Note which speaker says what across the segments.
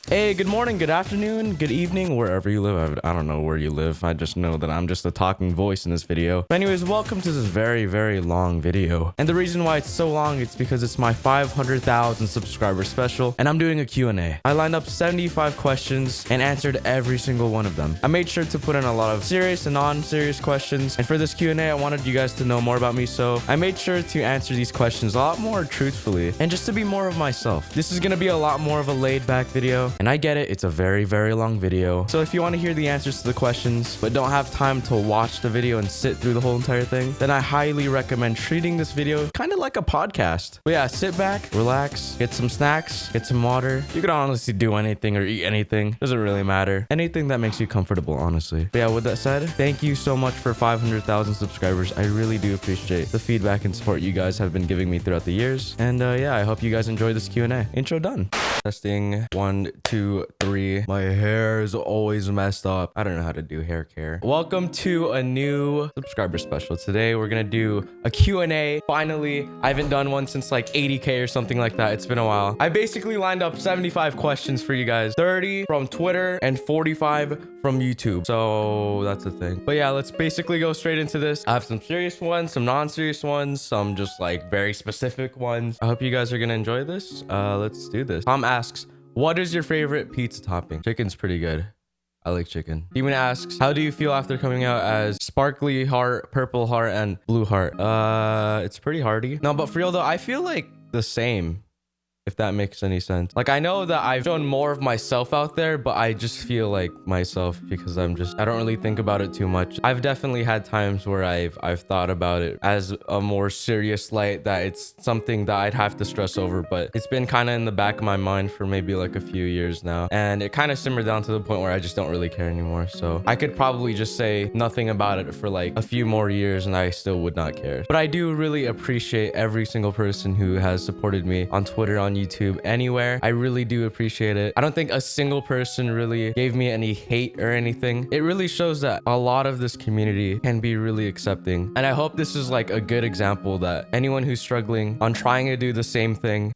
Speaker 1: Hey, good morning, good afternoon, good evening, wherever you live. I don't know where you live. I just know that I'm just a talking voice in this video. But anyways, welcome to this very, very long video. And the reason why it's so long, it's because it's my 500,000 subscriber special, and I'm doing a Q&A. I lined up 75 questions and answered every single one of them. I made sure to put in a lot of serious and non-serious questions. And for this Q&A, I wanted you guys to know more about me, so I made sure to answer these questions a lot more truthfully and just to be more of myself. This is gonna be a lot more of a laid-back video. And I get it, it's a very, very long video. So if you want to hear the answers to the questions, but don't have time to watch the video and sit through the whole entire thing, then I highly recommend treating this video kind of like a podcast. But yeah, sit back, relax, get some snacks, get some water. You can honestly do anything or eat anything. Doesn't really matter. Anything that makes you comfortable, honestly. But yeah, with that said, thank you so much for 500,000 subscribers. I really do appreciate the feedback and support you guys have been giving me throughout the years. And yeah, I hope you guys enjoy this Q&A. Intro done. Testing 1, 2, 3. My hair is always messed up. I don't know how to do hair care. Welcome to a new subscriber special. Today we're gonna do a Q&A. Finally, I haven't done one since like 80K or something like that. It's been a while. I basically lined up 75 questions for you guys. 30 from Twitter and 45 from YouTube. So that's the thing. But yeah, let's basically go straight into this. I have some serious ones, some non-serious ones, some just like very specific ones. I hope you guys are gonna enjoy this. Let's do this. Tom asks, what is your favorite pizza topping? Chicken's pretty good. I like chicken. Demon asks, how do you feel after coming out as sparkly heart, purple heart, and blue heart? It's pretty hearty. No, but for real though, I feel like the same, if that makes any sense. Like, I know that I've shown more of myself out there, but I just feel like myself because I don't really think about it too much. I've definitely had times where I've thought about it as a more serious light, that it's something that I'd have to stress over, but it's been kind of in the back of my mind for maybe like a few years now. And it kind of simmered down to the point where I just don't really care anymore. So I could probably just say nothing about it for like a few more years and I still would not care. But I do really appreciate every single person who has supported me on Twitter, on YouTube, anywhere. I really do appreciate it. I don't think a single person really gave me any hate or anything. It really shows that a lot of this community can be really accepting. And I hope this is like a good example that anyone who's struggling on trying to do the same thing.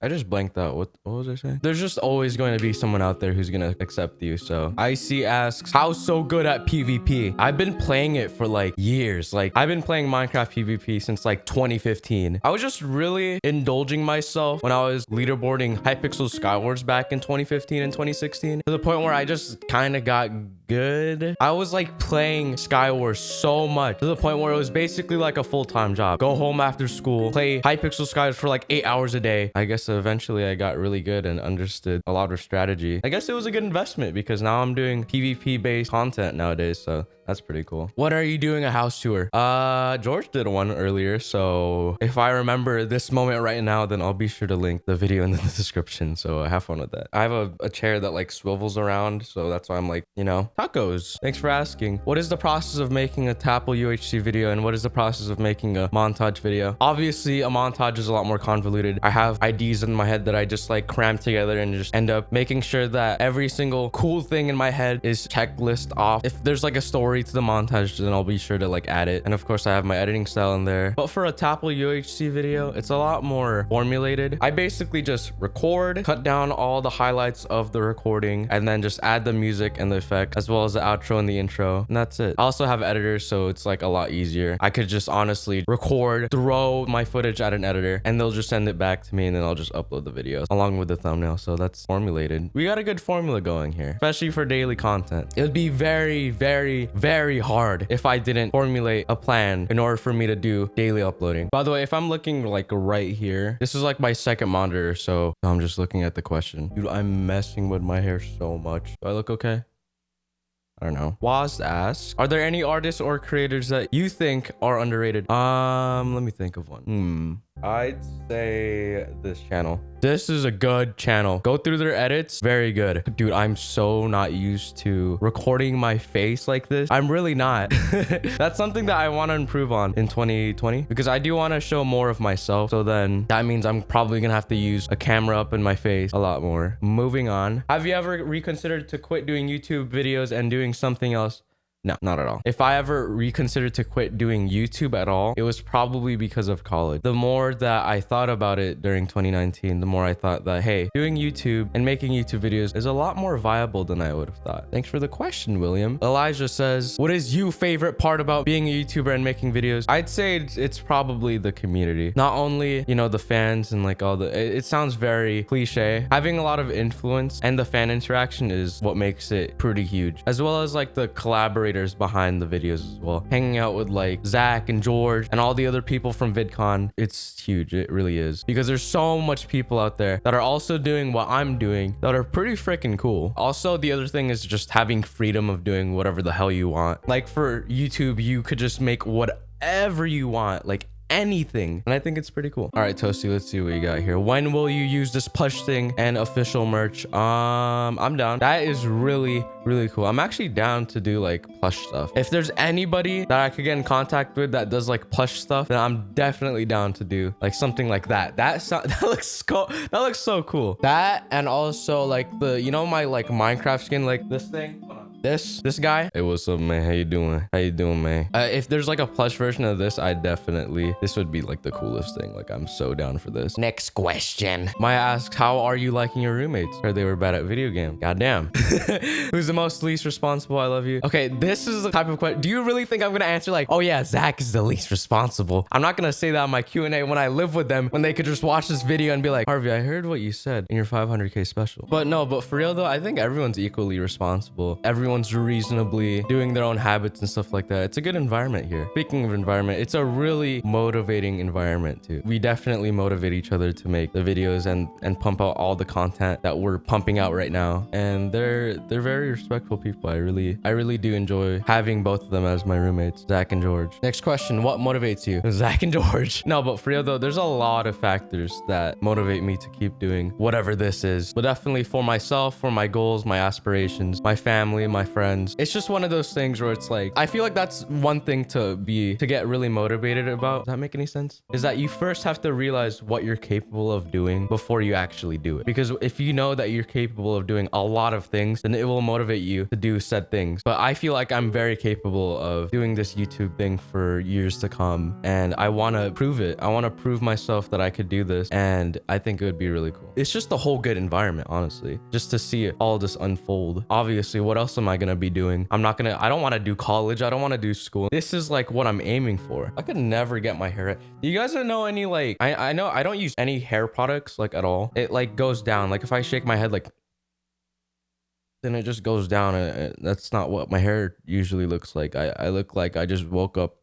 Speaker 1: I just blanked out. What was I saying? There's just always going to be someone out there who's going to accept you. So IC asks, how's so good at PvP? I've been playing it for like years. Like, I've been playing Minecraft PvP since like 2015. I was just really indulging myself when I was leaderboarding Hypixel Skywars back in 2015 and 2016, to the point where I just kind of got good. I was like playing Skywars so much to the point where it was basically like a full-time job. Go home after school, play Hypixel Skywars for like 8 hours a day. I guess eventually I got really good and understood a lot of strategy. I guess it was a good investment because now I'm doing PvP based content nowadays, so that's pretty cool. What are you doing a house tour? George did one earlier, so if I remember this moment right now, then I'll be sure to link the video in the description, so have fun with that. I have a chair that like swivels around, so that's why I'm like, you know, tacos. Thanks for asking. What is the process of making a TapL UHC video, and what is the process of making a montage video? Obviously, a montage is a lot more convoluted. I have ideas in my head that I just like cram together and just end up making sure that every single cool thing in my head is checklist off. If there's like a story to the montage, then I'll be sure to like add it. And of course I have my editing style in there. But for a TapL UHC video, it's a lot more formulated. I basically just record, cut down all the highlights of the recording, and then just add the music and the effects, as well as the outro and the intro, and that's it. I also have editors, so it's like a lot easier. I could just honestly record, throw my footage at an editor, and they'll just send it back to me, and then I'll just upload the videos along with the thumbnail. So that's formulated. We got a good formula going here, especially for daily content. It would be very, very, very hard if I didn't formulate a plan in order for me to do daily uploading. By the way, if I'm looking like right here, this is like my second monitor, so I'm just looking at the question. Dude, I'm messing with my hair so much. Do I look okay? I don't know. Waz asks, are there any artists or creators that you think are underrated? Let me think of one. I'd say this channel. This is a good channel. Go through their edits. Very good. Dude, I'm so not used to recording my face like this. I'm really not. That's something that I want to improve on in 2020 because I do want to show more of myself. So then that means I'm probably going to have to use a camera up in my face a lot more. Moving on. Have you ever reconsidered to quit doing YouTube videos and doing something else? No, not at all. If I ever reconsidered to quit doing YouTube at all, it was probably because of college. The more that I thought about it during 2019, the more I thought that, hey, doing YouTube and making YouTube videos is a lot more viable than I would have thought. Thanks for the question, William. Elijah says, what is your favorite part about being a YouTuber and making videos? I'd say it's probably the community. Not only, you know, the fans and like all the, it sounds very cliche. Having a lot of influence and the fan interaction is what makes it pretty huge, as well as like the collaborators behind the videos as well. Hanging out with like Zach and George and all the other people from VidCon, it's huge. It really is, because there's so much people out there that are also doing what I'm doing that are pretty freaking cool. Also, the other thing is just having freedom of doing whatever the hell you want. Like for YouTube, you could just make whatever you want, like anything, and I think it's pretty cool. All right, Toasty, let's see what you got here. When will you use this plush thing and official merch? I'm down. That is really cool. I'm actually down to do like plush stuff. If there's anybody that I could get in contact with that does like plush stuff, then I'm definitely down to do like something like that. That looks so cool. That, and also like the, you know, my like Minecraft skin, like this thing. This guy. Hey, what's up, man? How you doing? Man? If there's like a plush version of this, this would be like the coolest thing. Like, I'm so down for this. Next question. Maya asks, how are you liking your roommates? Heard they were bad at video game. Goddamn. Who's the most least responsible? I love you. Okay, this is the type of question. Do you really think I'm gonna answer like, oh yeah, Zach is the least responsible? I'm not gonna say that on my Q&A when I live with them, when they could just watch this video and be like, Harvey, I heard what you said in your 500K special. But no, but for real though, I think everyone's equally responsible. Everyone's reasonably doing their own habits and stuff like that. It's a good environment here. Speaking of environment, it's a really motivating environment too. We definitely motivate each other to make the videos and pump out all the content that we're pumping out right now. And they're very respectful people. I really do enjoy having both of them as my roommates, Zach and George. Next question, what motivates you? Zach and George. No, but for real though, there's a lot of factors that motivate me to keep doing whatever this is. But definitely for myself, for my goals, my aspirations, my family, my friends. It's just one of those things where it's like, I feel like that's one thing to get really motivated about. Does that make any sense? Is that you first have to realize what you're capable of doing before you actually do it. Because if you know that you're capable of doing a lot of things, then it will motivate you to do said things. But I feel like I'm very capable of doing this YouTube thing for years to come. And I want to prove it. I want to prove myself that I could do this. And I think it would be really cool. It's just a whole good environment, honestly, just to see it all just unfold. Obviously, what else am I going to be doing? I don't want to do college. I don't want to do school. This is like what I'm aiming for. I could never get my hair. Do you guys know any like, I know I don't use any hair products like at all. It like goes down. Like if I shake my head, like, then it just goes down. That's not what my hair usually looks like. I look like I just woke up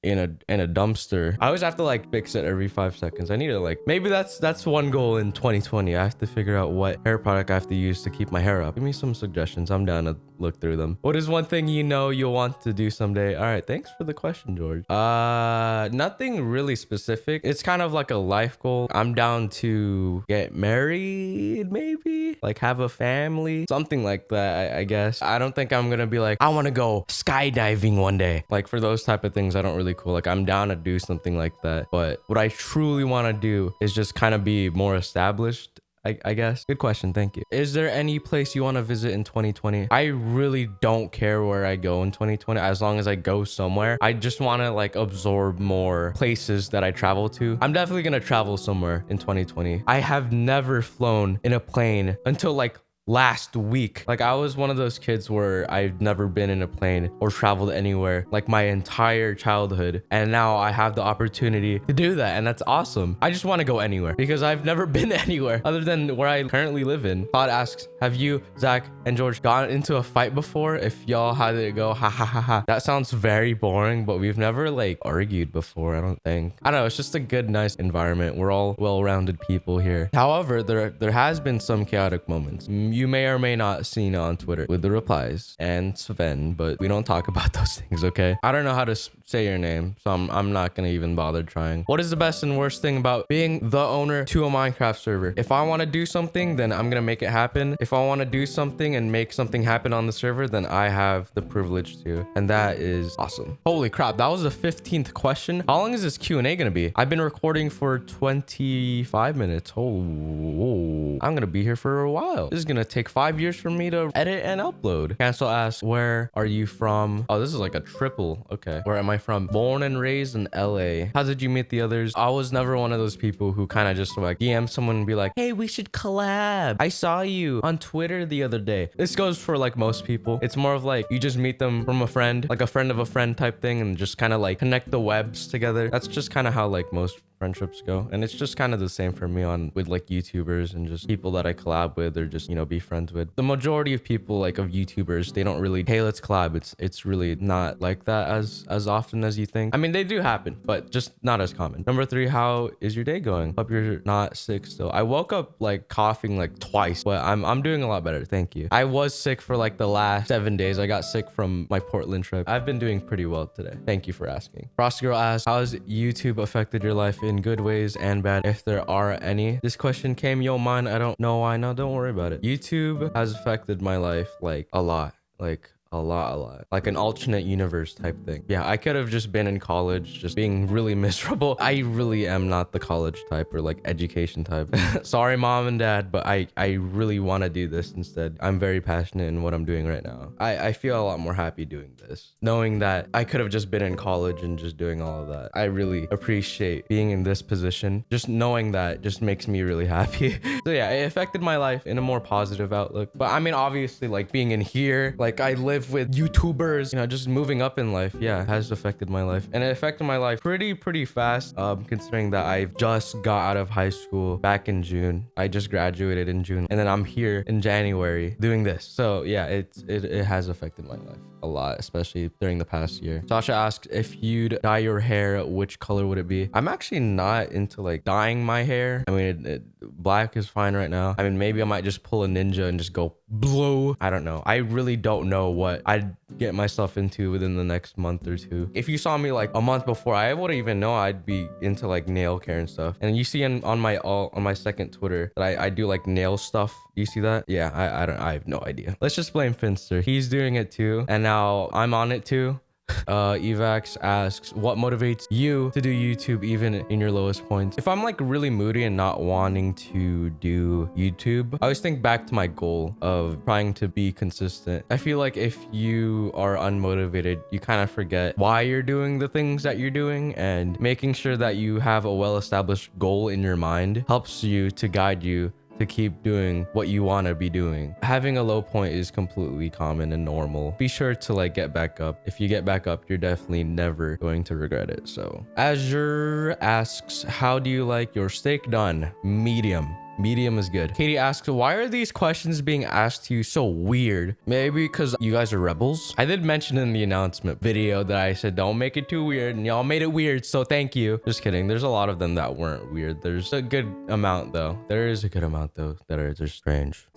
Speaker 1: in a dumpster. I always have to like fix it every 5 seconds. I need to like, maybe that's one goal in 2020. I have to figure out what hair product I have to use to keep my hair up. Give me some suggestions. I'm down to look through them. What is one thing you know you'll want to do someday? All right, thanks for the question, George. Nothing really specific. It's kind of like a life goal. I'm down to get married, maybe like have a family, something like that. I guess I don't think I'm gonna be like, I want to go skydiving one day. Like for those type of things, I don't really cool. Like I'm down to do something like that. But what I truly want to do is just kind of be more established, I guess. Good question. Thank you. Is there any place you want to visit in 2020? I really don't care where I go in 2020 as long as I go somewhere. I just want to like absorb more places that I travel to. I'm definitely going to travel somewhere in 2020. I have never flown in a plane until like last week. Like I was one of those kids where I've never been in a plane or traveled anywhere like my entire childhood, and now I have the opportunity to do that, and that's awesome. I just want to go anywhere because I've never been anywhere other than where I currently live in. Todd asks, have you, Zach, and George gotten into a fight before? If y'all, how did it go? Ha ha ha ha. That sounds very boring, but we've never like argued before, I don't think. I don't know, it's just a good, nice environment. We're all well-rounded people here. However, there has been some chaotic moments. You may or may not seen it on Twitter with the replies and Sven, but we don't talk about those things, okay? I don't know how to say your name, so I'm not gonna even bother trying. What is the best and worst thing about being the owner to a Minecraft server? If I want to do something, then I'm gonna make it happen. If I want to do something and make something happen on the server, then I have the privilege to, and that is awesome. Holy crap, that was the 15th question. How long is this Q&A gonna be? I've been recording for 25 minutes. Oh, I'm gonna be here for a while. This is gonna gonna take 5 years for me to edit and upload. Cancel asks, where are you from? Oh, this is like a triple. Okay. Where am I from? Born and raised in LA. How did you meet the others? I was never one of those people who kind of just like DM someone and be like, hey, we should collab. I saw you on Twitter the other day. This goes for like most people. It's more of like you just meet them from a friend, like a friend of a friend type thing, and just kind of like connect the webs together. That's just kind of how like most friendships go, and it's just kind of the same for me on with like YouTubers and just people that I collab with or just, you know, be friends with. The majority of people like of YouTubers, they don't really, hey, let's collab. It's really not like that as often as you think. I mean, they do happen, but just not as common. Number 3, how is your day going? Hope you're not sick still. I woke up like coughing like twice, but I'm doing a lot better, thank you. I was sick for like the last 7 days. I got sick from my Portland trip. I've been doing pretty well today, thank you for asking. Frost Girl asks, how has YouTube affected your life in good ways and bad, if there are any? This question came yo mind. I don't know why. No, don't worry about it. YouTube has affected my life like a lot, like a lot, like an alternate universe type thing. Yeah, I could have just been in college just being really miserable. I really am not the college type or like education type. Sorry mom and dad, but I really want to do this instead. I'm very passionate in what I'm doing right now. I feel a lot more happy doing this, knowing that I could have just been in college and just doing all of that. I really appreciate being in this position. Just knowing that just makes me really happy. So yeah, it affected my life in a more positive outlook. But I mean, obviously, like being in here, like I live with YouTubers, you know, just moving up in life, yeah, has affected my life. And it affected my life pretty fast, considering that I've just got out of high school back in June. I just graduated in June, and then I'm here in January doing this. So yeah, it has affected my life a lot, especially during the past year. Sasha asks, if you'd dye your hair, which color would it be? I'm actually not into like dyeing my hair. I mean, black is fine right now. I mean, maybe I might just pull a ninja and just go blue. I don't know. I really don't know what I'd get myself into within the next month or two. If you saw me like a month before, I wouldn't even know I'd be into like nail care and stuff. And you see on my second Twitter that I do like nail stuff. You see that? Yeah, I have no idea. Let's just blame Finster. He's doing it too, and now I'm on it too. Evax asks, what motivates you to do YouTube even in your lowest points? If I'm like really moody and not wanting to do YouTube, I always think back to my goal of trying to be consistent. I feel like if you are unmotivated, you kind of forget why you're doing the things that you're doing, and making sure that you have a well-established goal in your mind helps you to guide you to keep doing what you want to be doing. Having a low point is completely common and normal. Be sure to like get back up. If you get back up, you're definitely never going to regret it. So Azure asks, how do you like your steak done? Medium. Medium is good. Katie asks, why are these questions being asked to you so weird? Maybe because you guys are rebels? I did mention in the announcement video that I said don't make it too weird, and y'all made it weird, so thank you. Just kidding. There's a lot of them that weren't weird. There's a good amount though. There is a good amount though that are just strange.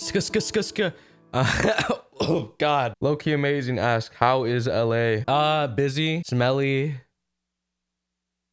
Speaker 1: Oh god. Low-key amazing asks, how is LA? Busy, smelly.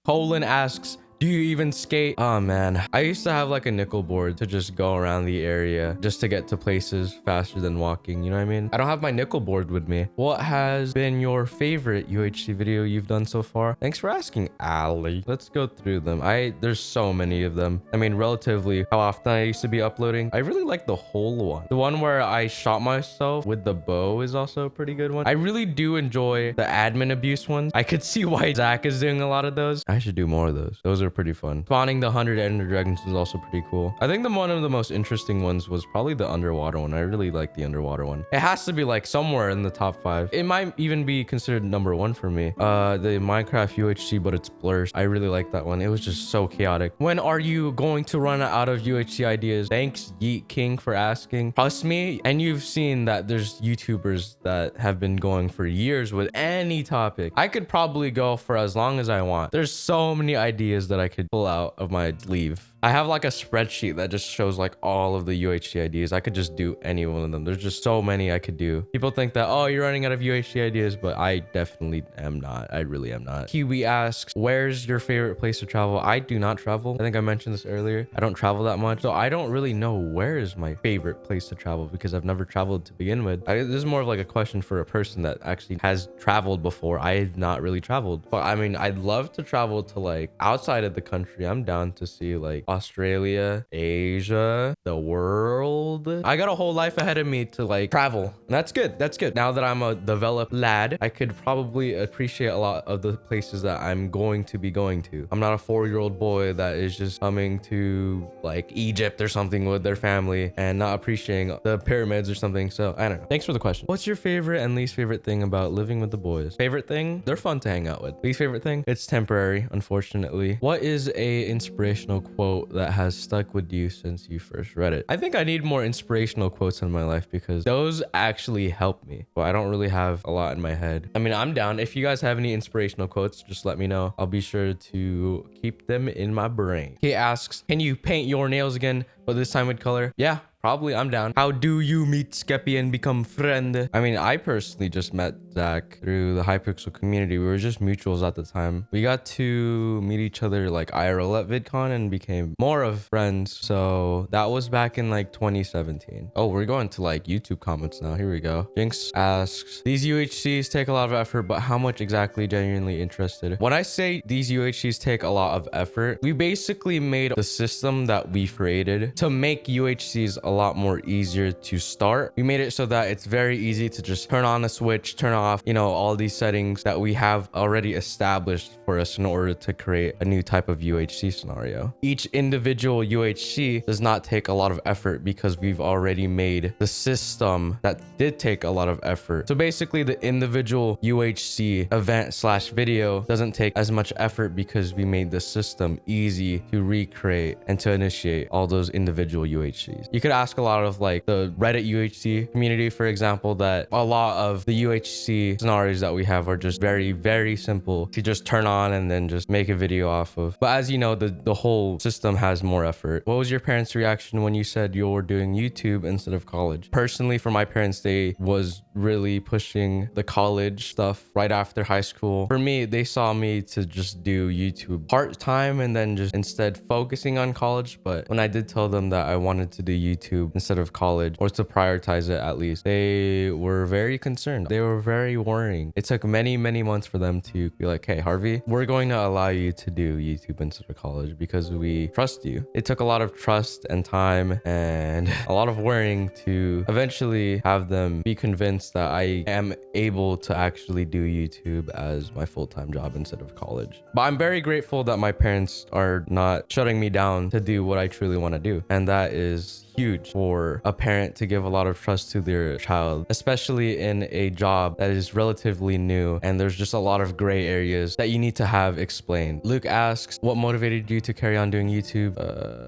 Speaker 1: Colin asks, do you even skate? Oh man, I used to have like a nickel board to just go around the area just to get to places faster than walking, you know what I mean? I don't have my nickel board with me. What has been your favorite UHC video you've done so far? Thanks for asking, Ali. Let's go through them. There's so many of them. I mean, relatively how often I used to be uploading. I really like the whole one. The one where I shot myself with the bow is also a pretty good one. I really do enjoy the admin abuse ones. I could see why Zach is doing a lot of those. I should do more of those. Those are pretty fun. Spawning the 100 ender dragons was also pretty cool. I think one of the most interesting ones was probably the underwater one. I really like the underwater one. It has to be like somewhere in the top 5. It might even be considered number 1 for me. The Minecraft UHC, but it's blurs. I really like that one. It was just so chaotic. When are you going to run out of UHC ideas? Thanks Yeet King for asking. Trust me, and you've seen that there's YouTubers that have been going for years with any topic. I could probably go for as long as I want. There's so many ideas that I could pull out of my sleeve. I have like a spreadsheet that just shows like all of the UHC ideas. I could just do any one of them. There's just so many I could do. People think that, oh, you're running out of UHC ideas, but I definitely am not. I really am not. Kiwi asks, where's your favorite place to travel? I do not travel. I think I mentioned this earlier. I don't travel that much. So I don't really know where is my favorite place to travel because I've never traveled to begin with. This is more of like a question for a person that actually has traveled before. I have not really traveled. But I mean, I'd love to travel to like outside of the country. I'm down to see like Australia, Asia, the world. I got a whole life ahead of me to like travel. And that's good. That's good. Now that I'm a developed lad, I could probably appreciate a lot of the places that I'm going to be going to. I'm not a 4-year-old boy that is just coming to like Egypt or something with their family and not appreciating the pyramids or something. So I don't know. Thanks for the question. What's your favorite and least favorite thing about living with the boys? Favorite thing? They're fun to hang out with. Least favorite thing? It's temporary, unfortunately. What is a inspirational quote that has stuck with you since you first read it? I think I need more inspirational quotes in my life because those actually help me. But I don't really have a lot in my head. I mean, I'm down. If you guys have any inspirational quotes, just let me know. I'll be sure to keep them in my brain. He asks, can you paint your nails again, but this time with color? Yeah. Probably, I'm down. How do you meet Skeppy and become friend? I mean, I personally just met Zach through the Hypixel community. We were just mutuals at the time. We got to meet each other like IRL at VidCon and became more of friends. So that was back in like 2017. Oh, we're going to like YouTube comments now. Here we go. Jinx asks, these UHCs take a lot of effort, but how much exactly genuinely interested? When I say these UHCs take a lot of effort, we basically made the system that we created to make UHCs a lot more easier to start. We made it so that it's very easy to just turn on a switch, turn off, you know, all these settings that we have already established for us in order to create a new type of UHC scenario. Each individual UHC does not take a lot of effort because we've already made the system that did take a lot of effort. So basically the individual UHC event slash video doesn't take as much effort because we made the system easy to recreate and to initiate all those individual UHCs. You could ask a lot of like the Reddit UHC community, for example, that a lot of the UHC scenarios that we have are just very, very simple to just turn on and then just make a video off of. But as you know, the whole system has more effort. What was your parents' reaction when you said you were doing YouTube instead of college? Personally, for my parents, they was really pushing the college stuff right after high school. For me, they saw me to just do YouTube part-time and then just instead focusing on college. But when I did tell them that I wanted to do YouTube instead of college, or to prioritize it at least, they were very concerned. They were very worrying. It took many months for them to be like, hey Harvey, we're going to allow you to do YouTube instead of college because we trust you. It took a lot of trust and time and a lot of worrying to eventually have them be convinced that I am able to actually do YouTube as my full-time job instead of college. But I'm very grateful that my parents are not shutting me down to do what I truly want to do, and that is huge for a parent to give a lot of trust to their child, especially in a job that is relatively new and there's just a lot of gray areas that you need to have explained. Luke asks, what motivated you to carry on doing YouTube?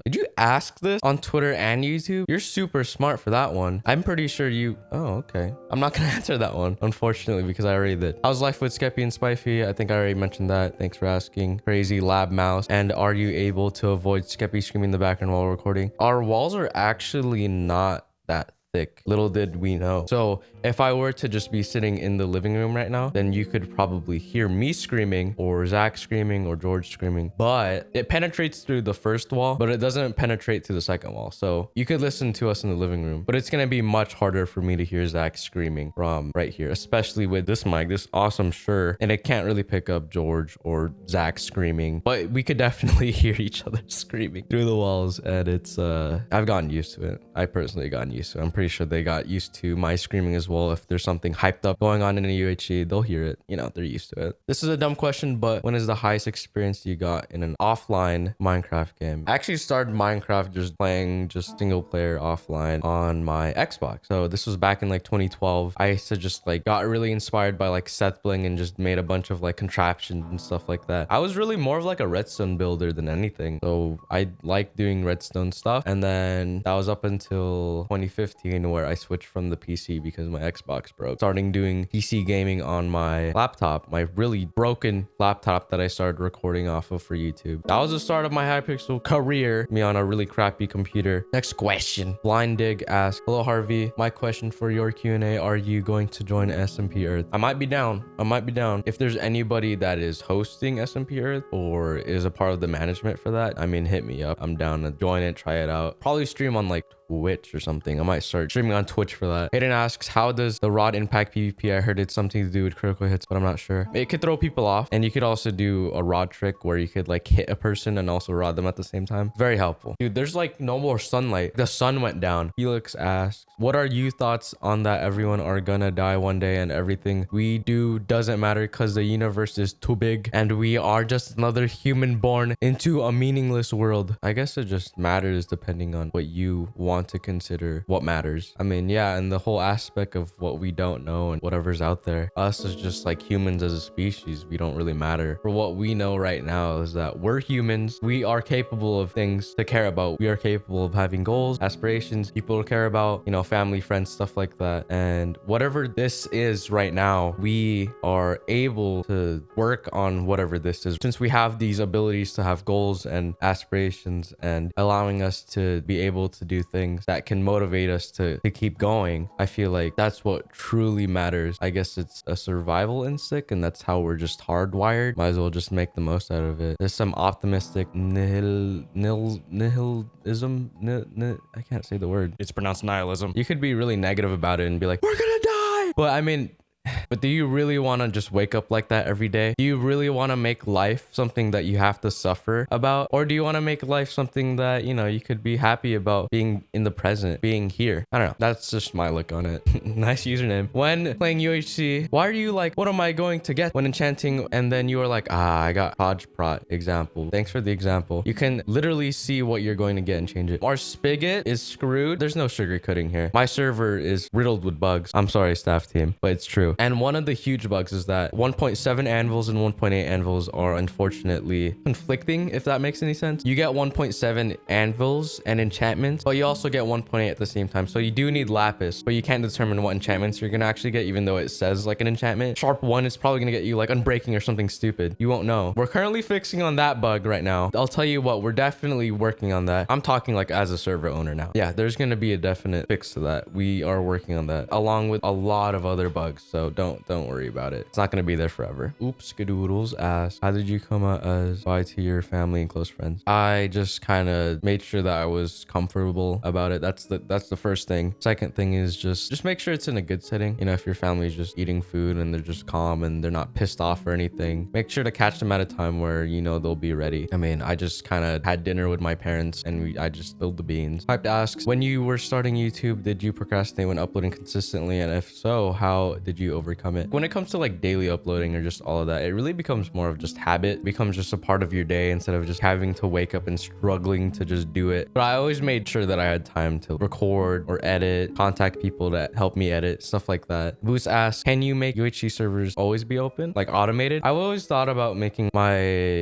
Speaker 1: Did you ask this on Twitter and YouTube? You're super smart for that one. I'm pretty sure you... Oh, okay. I'm not gonna answer that one, unfortunately, because I already did. How's life with Skeppy and Spifey? I think I already mentioned that. Thanks for asking. Crazy lab mouse. And are you able to avoid Skeppy screaming in the background while recording? Our walls are actually not that thick. Little did we know. So if I were to just be sitting in the living room right now, then you could probably hear me screaming or Zach screaming or George screaming, but it penetrates through the first wall, but it doesn't penetrate to the second wall. So you could listen to us in the living room, but it's going to be much harder for me to hear Zach screaming from right here, especially with this mic, this awesome Shure, and it can't really pick up George or Zach screaming, but we could definitely hear each other screaming through the walls. And it's, I've gotten used to it. I personally gotten used to it. I'm pretty sure they got used to my screaming as well. If there's something hyped up going on in a UHC, they'll hear it. You know, they're used to it. This is a dumb question, but when is the highest experience you got in an offline Minecraft game? I actually started Minecraft just playing just single player offline on my Xbox. So this was back in like 2012. I used to just like got really inspired by like Seth Bling and just made a bunch of like contraptions and stuff like that. I was really more of like a redstone builder than anything. So I like doing redstone stuff. And then that was up until 2015 where I switched from the PC because my Xbox broke. Starting doing PC gaming on my laptop, my really broken laptop that I started recording off of for YouTube. That was the start of my Hypixel career, me on a really crappy computer. Next question. Blind Dig asks, hello Harvey, my question for your Q&A, are you going to join SMP Earth? I might be down. If there's anybody that is hosting SMP Earth or is a part of the management for that, I mean, hit me up. I'm down to join it, try it out. Probably stream on like Twitch or something. I might start streaming on Twitch for that. Hayden asks, how does the rod impact PvP? I heard it's something to do with critical hits, but I'm not sure. It could throw people off, and you could also do a rod trick where you could like hit a person and also rod them at the same time. Very helpful. Dude, there's like no more sunlight. The sun went down. Felix asks, what are you thoughts on that everyone are gonna die one day and everything we do doesn't matter because the universe is too big and we are just another human born into a meaningless world? I guess it just matters depending on what you want to consider what matters. I mean, yeah, and the whole aspect of what we don't know and whatever's out there, us as just like humans as a species, we don't really matter. For what we know right now is that we're humans. We are capable of things to care about. We are capable of having goals, aspirations, people to care about, you know, family, friends, stuff like that. And whatever this is right now, we are able to work on whatever this is. Since we have these abilities to have goals and aspirations and allowing us to be able to do things that can motivate us to keep going, I feel like that's what truly matters. I guess it's a survival instinct, and that's how we're just hardwired. Might as well just make the most out of it. There's some optimistic nihilism. I can't say the word. It's pronounced nihilism. You could be really negative about it and be like, we're gonna die. But I mean, but do you really want to just wake up like that every day? Do you really want to make life something that you have to suffer about? Or do you want to make life something that, you know, you could be happy about being in the present, being here? I don't know. That's just my look on it. Nice username. When playing UHC, why are you like, what am I going to get when enchanting? And then you are like, I got hodgepodge example. Thanks for the example. You can literally see what you're going to get and change it. Our spigot is screwed. There's no sugarcoating here. My server is riddled with bugs. I'm sorry, staff team, but it's true. And one of the huge bugs is that 1.7 anvils and 1.8 anvils are unfortunately conflicting, if that makes any sense. You get 1.7 anvils and enchantments, but you also get 1.8 at the same time. So you do need lapis, but you can't determine what enchantments you're gonna actually get, even though it says like an enchantment. Sharp 1 is probably gonna get you like unbreaking or something stupid. You won't know. We're currently fixing on that bug right now. I'll tell you what, we're definitely working on that. I'm talking like as a server owner now. Yeah, there's gonna be a definite fix to that. We are working on that along with a lot of other bugs. So don't worry about it. It's not going to be there forever. Oops, Skadoodles asks, how did you come out as bye to your family and close friends? I just kind of made sure that I was comfortable about it. That's the first thing. Second thing is just make sure it's in a good setting. You know, if your family is just eating food and they're just calm and they're not pissed off or anything, make sure to catch them at a time where, you know, they'll be ready. I mean, I just kind of had dinner with my parents and I just spilled the beans. Hyped asks, when you were starting YouTube, did you procrastinate when uploading consistently? And if so, how did you overcome it? When it comes to like daily uploading or just all of that, it really becomes more of just habit. It becomes just a part of your day instead of just having to wake up and struggling to just do it. But I always made sure that I had time to record or edit, contact people that help me edit, stuff like that. Boost asks, can you make UHC servers always be open, like automated? I've always thought about making my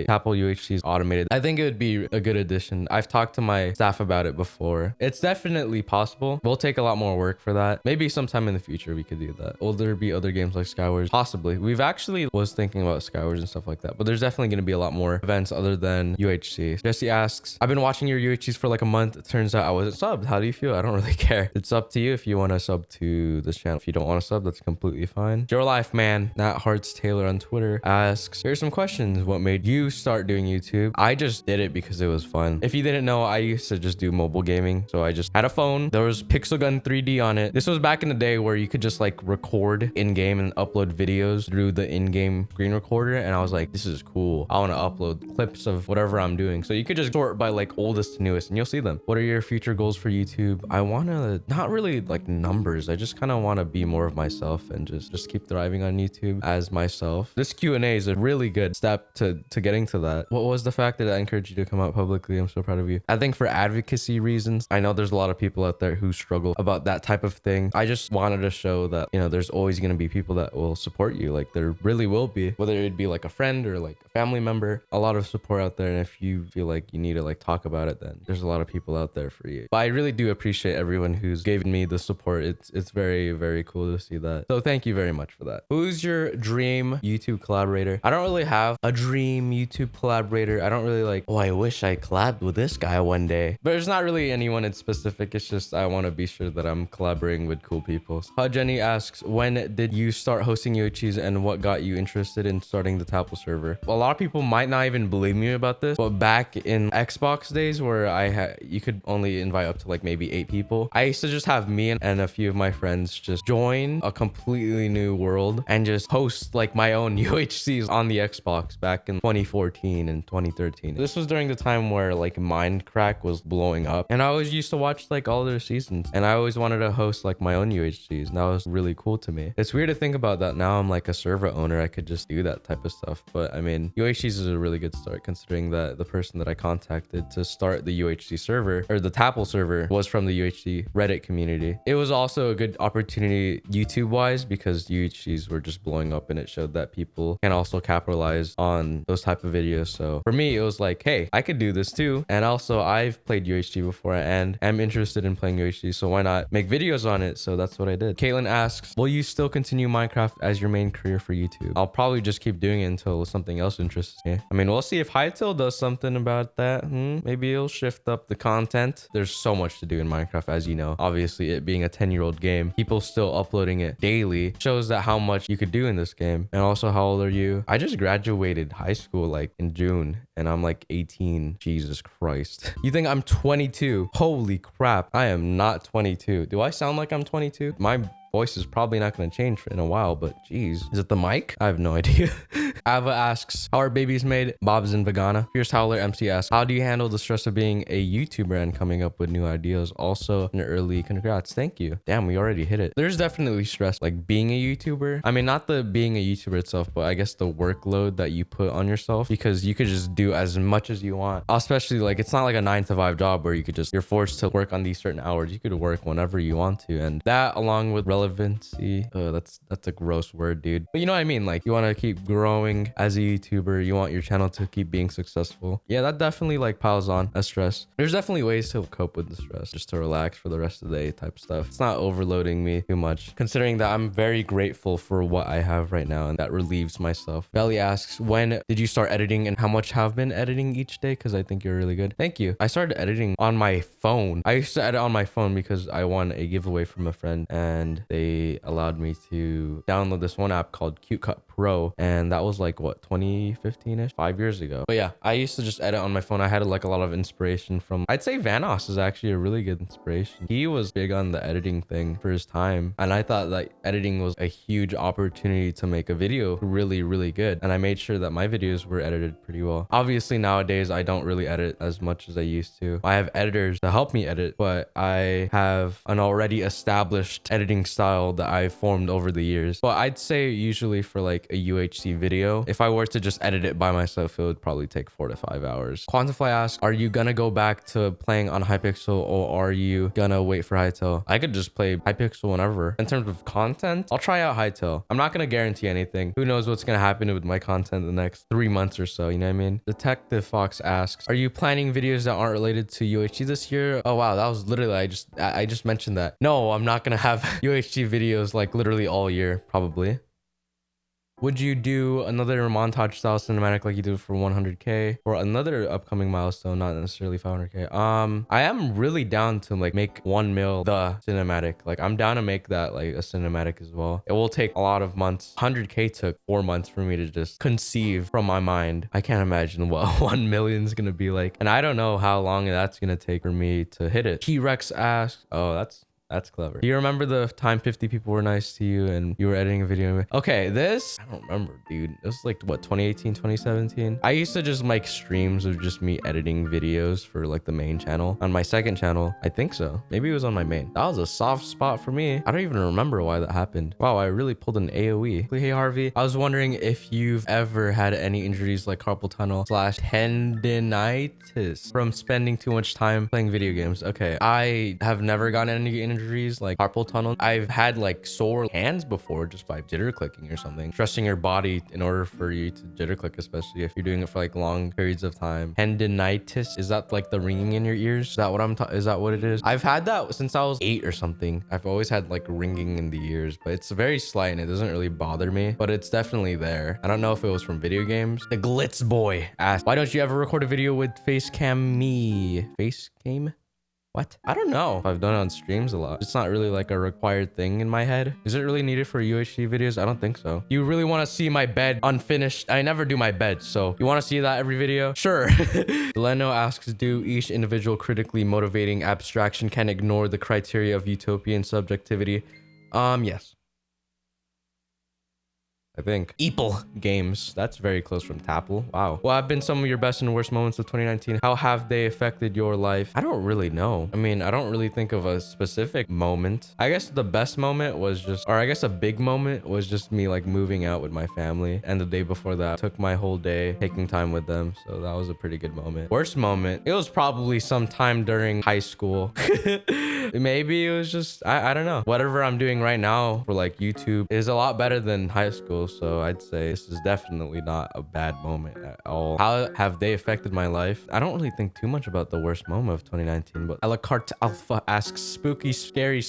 Speaker 1: TapL UHCs automated. I think it would be a good addition. I've talked to my staff about it before. It's definitely possible. We'll take a lot more work for that. Maybe sometime in the future we could do that. Will there be other games like Skywars? Possibly. We've actually was thinking about Skywars and stuff like that, but there's definitely going to be a lot more events other than UHC. Jesse asks, I've been watching your UHCs for like a month. It turns out I wasn't subbed. How do you feel? I don't really care. It's up to you if you want to sub to this channel. If you don't want to sub, that's completely fine. Your life, man. Nat Hearts Taylor on Twitter asks, here's some questions. What made you start doing YouTube? I just did it because it was fun. If you didn't know, I used to just do mobile gaming. So I just had a phone. There was Pixel Gun 3D on it. This was back in the day where you could just like record in-game and upload videos through the in-game screen recorder. And I was like, this is cool. I want to upload clips of whatever I'm doing. So you could just sort by like oldest to newest and you'll see them. What are your future goals for YouTube? I want to not really like numbers. I just kind of want to be more of myself and just keep thriving on YouTube as myself. This Q&A is a really good step to getting to that. What was the fact that I encouraged you to come out publicly? I'm so proud of you. I think for advocacy reasons, I know there's a lot of people out there who struggle about that type of thing. I just wanted to show that, you know, there's always going to be people that will support you. Like there really will be, whether it be like a friend or like a family member, a lot of support out there. And if you feel like you need to like talk about it, then there's a lot of people out there for you. But I really do appreciate everyone who's given me the support. It's very, very cool to see that. So thank you very much for that. Who's your dream YouTube collaborator? I don't really have a dream YouTube collaborator. I don't really like, oh, I wish I collabed with this guy one day. But there's not really anyone in specific. It's just I want to be sure that I'm collaborating with cool people. Jenny asks, when did did you start hosting UHCs and what got you interested in starting the TapL server? Well, a lot of people might not even believe me about this, but back in Xbox days where you could only invite up to like maybe 8 people, I used to just have me and a few of my friends just join a completely new world and just host like my own UHCs on the Xbox back in 2014 and 2013. This was during the time where like Minecraft was blowing up, and I always used to watch like all their seasons, and I always wanted to host like my own UHCs, and that was really cool to me. It's weird to think about that now. I'm like a server owner, I could just do that type of stuff, but I mean, UHCs is a really good start considering that the person that I contacted to start the UHC server or the TapL server was from the UHC Reddit community. It was also a good opportunity YouTube wise because UHCs were just blowing up, and it showed that people can also capitalize on those type of videos. So for me, it was like, hey, I could do this too. And also I've played UHC before and am interested in playing UHC, so why not make videos on it? So that's what I did. Caitlin asks, will you still continue Minecraft as your main career for YouTube? I'll probably just keep doing it until something else interests me. I mean, we'll see if Hypixel does something about that. Maybe it'll shift up the content. There's so much to do in Minecraft, as you know. Obviously, it being a 10-year-old game, people still uploading it daily shows that how much you could do in this game. And also, how old are you? I just graduated high school like in June, and I'm like 18. Jesus Christ. You think I'm 22? Holy crap. I am not 22. Do I sound like I'm 22? My voice is probably not going to change in a while, but geez, is it the mic? I have no idea. Ava asks, how are babies made? Bob's in Vegana. Fierce Howler MC asks, how do you handle the stress of being a YouTuber and coming up with new ideas? Also an early congrats. Thank you. Damn, we already hit it. There's definitely stress like being a YouTuber. I mean, not the being a YouTuber itself, but I guess the workload that you put on yourself, because you could just do as much as you want. Especially like, it's not like a 9 to 5 job where you could just, you're forced to work on these certain hours. You could work whenever you want to. And that, along with relevancy, that's a gross word, dude. But you know what I mean? Like, you want to keep growing as a YouTuber, you want your channel to keep being successful. Yeah, that definitely like piles on as stress. There's definitely ways to cope with the stress, just to relax for the rest of the day type stuff. It's not overloading me too much, considering that I'm very grateful for what I have right now, and that relieves myself. Belly asks, when did you start editing and how much have been editing each day? Because I think you're really good. Thank you. I started editing on my phone. I used to edit on my phone because I won a giveaway from a friend, and they allowed me to download this one app called CuteCut Pro, and that was like what, 2015ish, 5 years ago. But yeah, I used to just edit on my phone. I had like a lot of inspiration from, I'd say Vanoss is actually a really good inspiration. He was big on the editing thing for his time, and I thought that editing was a huge opportunity to make a video really, really good, and I made sure that my videos were edited pretty well. Obviously nowadays I don't really edit as much as I used to. I have editors to help me edit, but I have an already established editing style that I've formed over the years. But I'd say usually for like a UHC video, if I were to just edit it by myself, it would probably take 4 to 5 hours. Quantify asks, are you gonna go back to playing on Hypixel, or are you gonna wait for Hytale? I could just play Hypixel whenever. In terms of content, I'll try out Hytale. I'm not gonna guarantee anything. Who knows what's gonna happen with my content the next 3 months or so, you know what I mean? Detective Fox asks, are you planning videos that aren't related to UHC this year? Oh wow, that was literally, I just mentioned that. No, I'm not gonna have UHC videos like literally all year, probably. Would you do another montage style cinematic like you did for 100K or another upcoming milestone, not necessarily 500K? I am really down to like make 1 mil the cinematic. Like, I'm down to make that like a cinematic as well. It will take a lot of months. 100K took 4 months for me to just conceive from my mind. I can't imagine what 1 million is gonna be like, and I don't know how long that's gonna take for me to hit it. T-Rex asks, oh, that's clever. Do you remember the time 50 people were nice to you and you were editing a video? Okay, this, I don't remember, dude. It was like, what, 2018, 2017? I used to just make streams of just me editing videos for like the main channel. On my second channel, I think so. Maybe it was on my main. That was a soft spot for me. I don't even remember why that happened. Wow, I really pulled an AoE. Hey, Harvey. I was wondering if you've ever had any injuries like carpal tunnel / tendinitis from spending too much time playing video games. Okay, I have never gotten any injuries like carpal tunnel. I've had like sore hands before just by jitter clicking or something. Stressing your body in order for you to jitter click, especially if you're doing it for like long periods of time. Tendinitis, is that like the ringing in your ears? Is that what is that what it is? I've had that since I was 8 or something. I've always had like ringing in the ears, but it's very slight and it doesn't really bother me, but it's definitely there. I don't know if it was from video games. The Glitz Boy asked, why don't you ever record a video with Facecam me? Facecam? What? I don't know if I've done it on streams a lot. It's not really like a required thing in my head. Is it really needed for UHD videos? I don't think so. You really want to see my bed unfinished? I never do my bed, so you want to see that every video? Sure. Deleno asks, do each individual critically motivating abstraction can ignore the criteria of utopian subjectivity? Yes. I think. Eeple games. That's very close from TapL. Wow. What have been some of your best and worst moments of 2019? How have they affected your life? I don't really know. I mean, I don't really think of a specific moment. I guess the best moment was just, or I guess a big moment was just me like moving out with my family. And the day before that, I took my whole day taking time with them. So that was a pretty good moment. Worst moment, it was probably sometime during high school. Maybe it was just, I don't know. Whatever I'm doing right now for like YouTube is a lot better than high school. So I'd say this is definitely not a bad moment at all. How have they affected my life? I don't really think too much about the worst moment of 2019, but a la carte alpha asks, spooky, scary,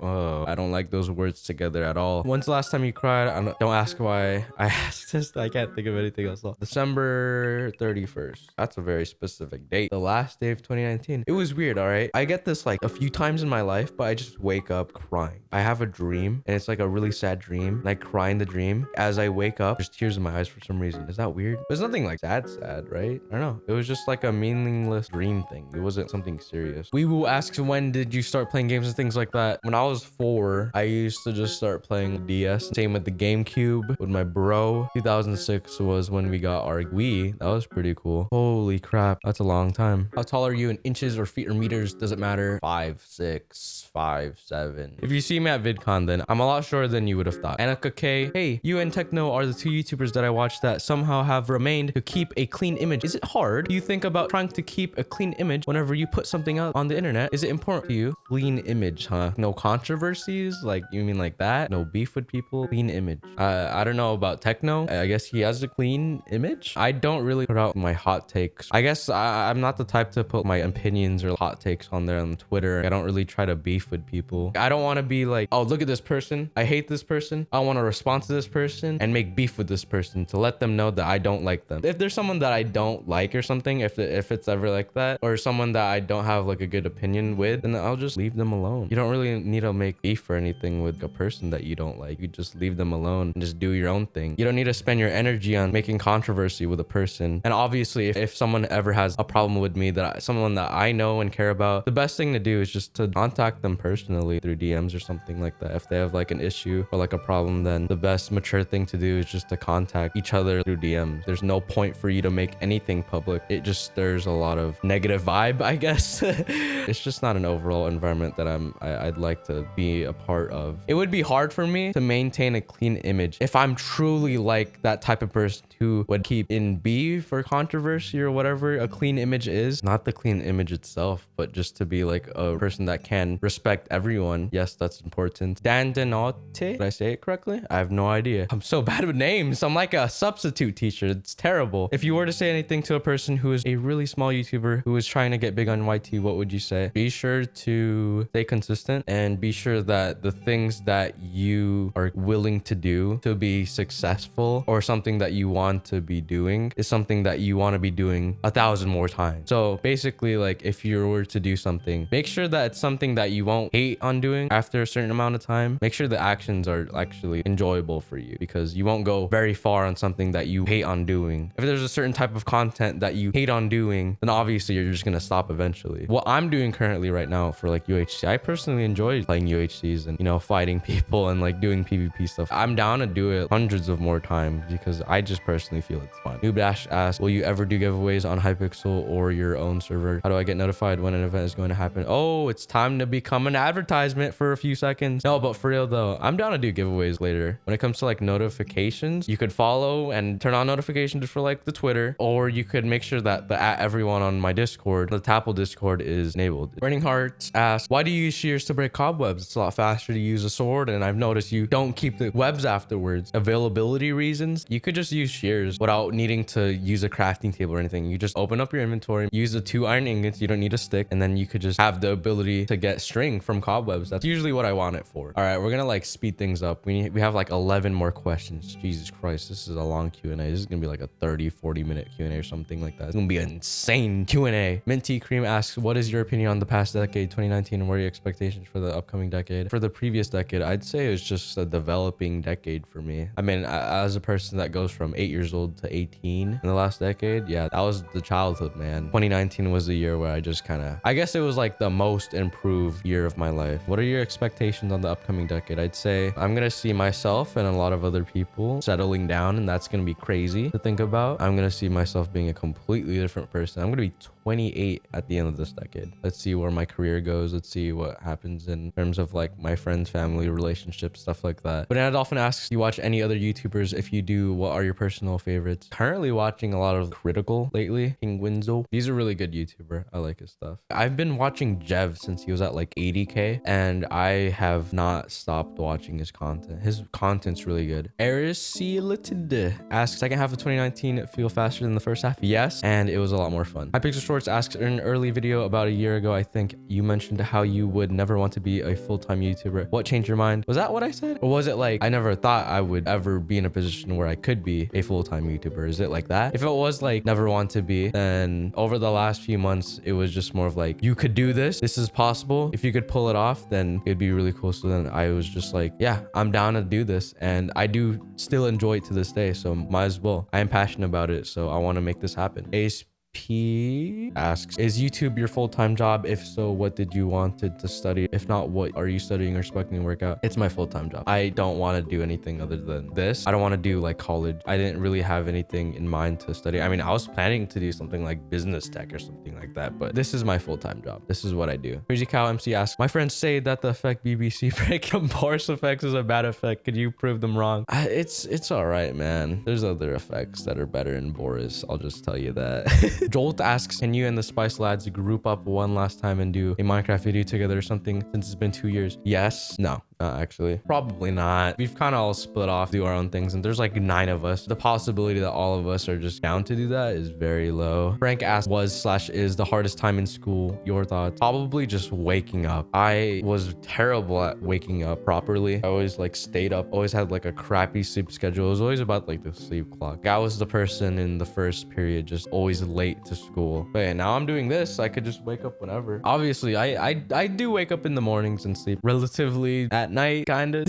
Speaker 1: oh, I don't like those words together at all. When's the last time you cried? Don't ask why I asked this. I can't think of anything else. December 31st. That's a very specific date. The last day of 2019. It was weird, all right? I get this like a few times in my life, but I just wake up crying. I have a dream and it's like a really sad dream. And I cry in the dream. As I wake up, there's tears in my eyes for some reason. Is that weird? There's nothing like sad, right? I don't know. It was just like a meaningless dream thing. It wasn't something serious. Weewoo asks, when did you start playing games and things like that? When I was 4, I used to just start playing DS. Same with the GameCube with my bro. 2006 was when we got our Wii. That was pretty cool. Holy crap. That's a long time. How tall are you in inches or feet or meters? Does it matter? 5, 6, 5, 7. If you see me at VidCon, then I'm a lot shorter than you would have thought. Annika K. Hey, you and Techno are the 2 YouTubers that I watch that somehow have remained to keep a clean image. Is it hard? Do you think about trying to keep a clean image whenever you put something out on the internet? Is it important to you? Clean image, huh? No controversies? Like, you mean like that? No beef with people? Clean image. I don't know about Techno. I guess he has a clean image. I don't really put out my hot takes. I guess I'm not the type to put my opinions or hot takes on there on Twitter. I don't really try to beef with people. I don't want to be like, oh, look at this person. I hate this person. I want to respond to this person and make beef with this person to let them know that I don't like them. If there's someone that I don't like or something, if it's ever like that, or someone that I don't have like a good opinion with, then I'll just leave them alone. You don't really need to make beef or anything with a person that you don't like. You just leave them alone and just do your own thing. You don't need to spend your energy on making controversy with a person. And obviously, if someone ever has a problem with me, someone that I know and care about, the best thing to do is just to contact them personally through DMs or something like that. If they have like an issue or like a problem, then the best mature thing to do is just to contact each other through DMs. There's no point for you to make anything public. It just stirs a lot of negative vibe, I guess. It's just not an overall environment that I'd like to be a part of. It would be hard for me to maintain a clean image if I'm truly like that type of person who would keep in beef or controversy or whatever a clean image is. Not the clean image itself, but just to be like a person that can respect everyone. Yes, that's important. Dandenote, did I say it correctly? I have no idea. I'm so bad with names. I'm like a substitute teacher. It's terrible. If you were to say anything to a person who is a really small YouTuber who is trying to get big on YT, what would you say? Be sure to stay consistent and be sure that the things that you are willing to do to be successful or something that you want to be doing is something that you want to be doing 1,000 more times. So basically, like if you were to do something, make sure that it's something that you won't hate on doing after a certain amount of time. Make sure the actions are actually enjoyable for you, because you won't go very far on something that you hate on doing. If there's a certain type of content that you hate on doing, then obviously you're just going to stop eventually. What I'm doing currently right now for like UHC, I personally enjoy playing UHCs and, you know, fighting people and like doing PvP stuff. I'm down to do it hundreds of more times because I just personally feel it's fun. Noobdash asks, will you ever do giveaways on Hypixel or your own server? How do I get notified when an event is going to happen? Oh, it's time to become an advertisement for a few seconds. No, but for real though, I'm down to do giveaways later. When it comes to like notifications, you could follow and turn on notifications for like the Twitter, or you could make sure that the @everyone on my Discord, the TapL Discord, is enabled. Burning Hearts asks, why do you use shears to break cobwebs? cobwebs. It's a lot faster to use a sword, and I've noticed you don't keep the webs afterwards. Availability reasons, you could just use shears without needing to use a crafting table or anything. You just open up your inventory, use the 2 iron ingots, you don't need a stick, and then you could just have the ability to get string from cobwebs. That's usually what I want it for. All right, we're gonna like speed things up. We have like 11 more questions. Jesus Christ, this is a long Q&A. This is gonna be like a 30-40 minute Q&A or something like that. It's gonna be an insane Q&A. Minty Cream asks, what is your opinion on the past decade, 2019, and what are your expectations for the upcoming decade? For the previous decade, I'd say it was just a developing decade for me. I mean, as a person that goes from 8 years old to 18 in the last decade, yeah, that was the childhood, man. 2019 was the year where I just kind of, I guess it was like the most improved year of my life. What are your expectations on the upcoming decade? I'd say I'm gonna see myself and a lot of other people settling down, and that's gonna be crazy to think about. I'm gonna see myself being a completely different person. I'm gonna be 28 at the end of this decade. Let's see where my career goes. Let's see what happens in terms of like my friends, family, relationships, stuff like that. But Adolphin asks, do you watch any other YouTubers? If you do, what are your personal favorites? Currently watching a lot of Critical lately. King Winzo. He's a really good YouTuber. I like his stuff. I've been watching Jev since he was at like 80K, and I have not stopped watching his content. His content's really good. Erisilited asks, second half of 2019 feel faster than the first half? Yes, and it was a lot more fun. Hypixel Shorts asks, in an early video about a year ago, I think you mentioned how you would never want to be a full-time YouTuber. What changed your mind? Was that what I said? Or was it like I never thought I would ever be in a position where I could be a full-time YouTuber? Is it like that? If it was like never want to be, then over the last few months, it was just more of like, you could do this. This is possible. If you could pull it off, then it'd be really cool. So then I was just like, yeah, I'm down to do this. And I do still enjoy it to this day. So might as well. I am passionate about it. So I want to make this happen. Ace P asks, is YouTube your full-time job? If so, what did you wanted to study? If not, what are you studying or expecting to work out? It's my full-time job. I don't want to do anything other than this. I don't want to do like college. I didn't really have anything in mind to study. I mean, I was planning to do something like business tech or something like that, but this is my full-time job. This is what I do. Crazy Cow MC asks, my friends say that the effect BBC break from Boris effects is a bad effect. Could you prove them wrong? It's all right, man. There's other effects that are better in Boris. I'll just tell you that. Jolt asks, can you and the Spice Lads group up one last time and do a Minecraft video together or something since it's been 2 years? Yes. No. Actually, probably not. We've kind of all split off, do our own things, and there's like 9 of us. The possibility that all of us are just down to do that is very low. Frank asks, was/is the hardest time in school? Your thoughts? Probably just waking up. I was terrible at waking up properly. I always like stayed up, always had like a crappy sleep schedule. It was always about like the sleep clock. I was the person in the first period just always late to school. But yeah, now I'm doing this. I could just wake up whenever. Obviously, I do wake up in the mornings and sleep relatively at night, kind of.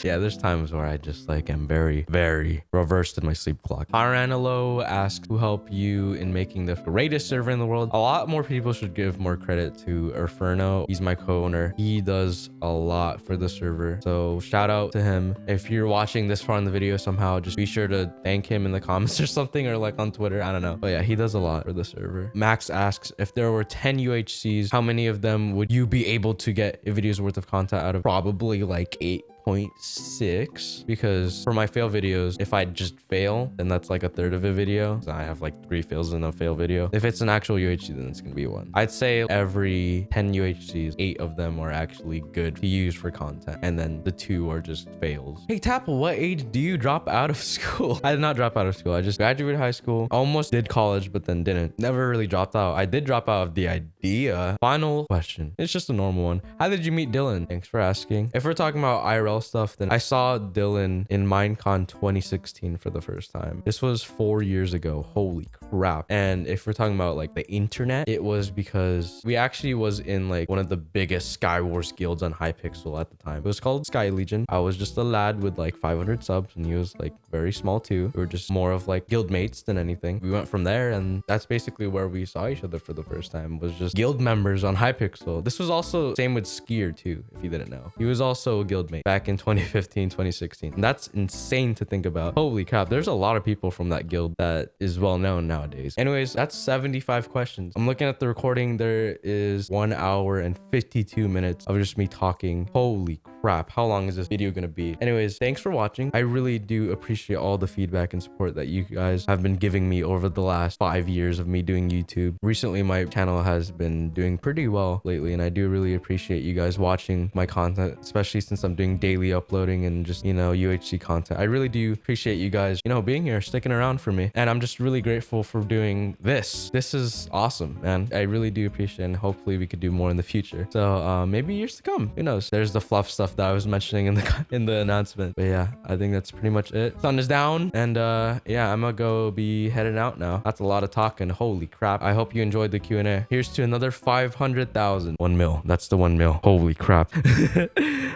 Speaker 1: Yeah, there's times where I just like am very, very reversed in my sleep clock. Aranelo asks, who helped you in making the greatest server in the world? A lot more people should give more credit to Inferno. He's my co-owner. He does a lot for the server. So shout out to him. If you're watching this far in the video somehow, just be sure to thank him in the comments or something, or like on Twitter. I don't know. But yeah, he does a lot for the server. Max asks, if there were 10 UHCs, how many of them would you be able to get a video's worth of content out of? Probably like 8.6, because for my fail videos, if I just fail, then that's like a third of a video. So I have like 3 fails in a fail video. If it's an actual UHC, then it's gonna be 1. I'd say every 10 UHCs, 8 of them are actually good to use for content, and then the 2 are just fails. Hey TapL, what age do you drop out of school? I did not drop out of school. I just graduated high school, almost did college, but then didn't. Never really dropped out. I did drop out of the idea. Final question. It's just a normal one. How did you meet Dylan? Thanks for asking. If we're talking about IRL stuff, then I saw Dylan in Minecon 2016 for the first time. This was 4 years ago. Holy crap. And if we're talking about like the internet, it was because we actually was in like one of the biggest Skywars guilds on Hypixel at the time. It was called Sky Legion. I was just a lad with like 500 subs, and he was like very small too. We were just more of like guild mates than anything. We went from there, and that's basically where we saw each other for the first time, was just guild members on Hypixel. This was also same with Skier too, if you didn't know. He was also a guild mate back back in 2015, 2016. And that's insane to think about. Holy crap, there's a lot of people from that guild that is well known nowadays. Anyways, that's 75 questions. I'm looking at the recording. There is 1 hour and 52 minutes of just me talking. Holy crap, how long is this video gonna be? Anyways, thanks for watching. I really do appreciate all the feedback and support that you guys have been giving me over the last 5 years of me doing YouTube. Recently, my channel has been doing pretty well lately, and I do really appreciate you guys watching my content, especially since I'm doing daily uploading and just, you know, UHC content. I really do appreciate you guys, you know, being here, sticking around for me. And I'm just really grateful for doing this. This is awesome, man. I really do appreciate it, and hopefully we could do more in the future. So maybe years to come, who knows? There's the fluff stuff that I was mentioning in the announcement. But yeah, I think that's pretty much it. Sun is down, and yeah, I'm gonna go be heading out now. That's a lot of talking. Holy crap. I hope you enjoyed the Q&A. Here's to another 500,000. 1 mil. That's the 1 mil. Holy crap.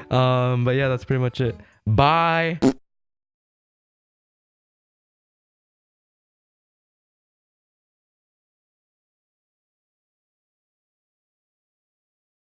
Speaker 1: But yeah, that's pretty much it. Bye.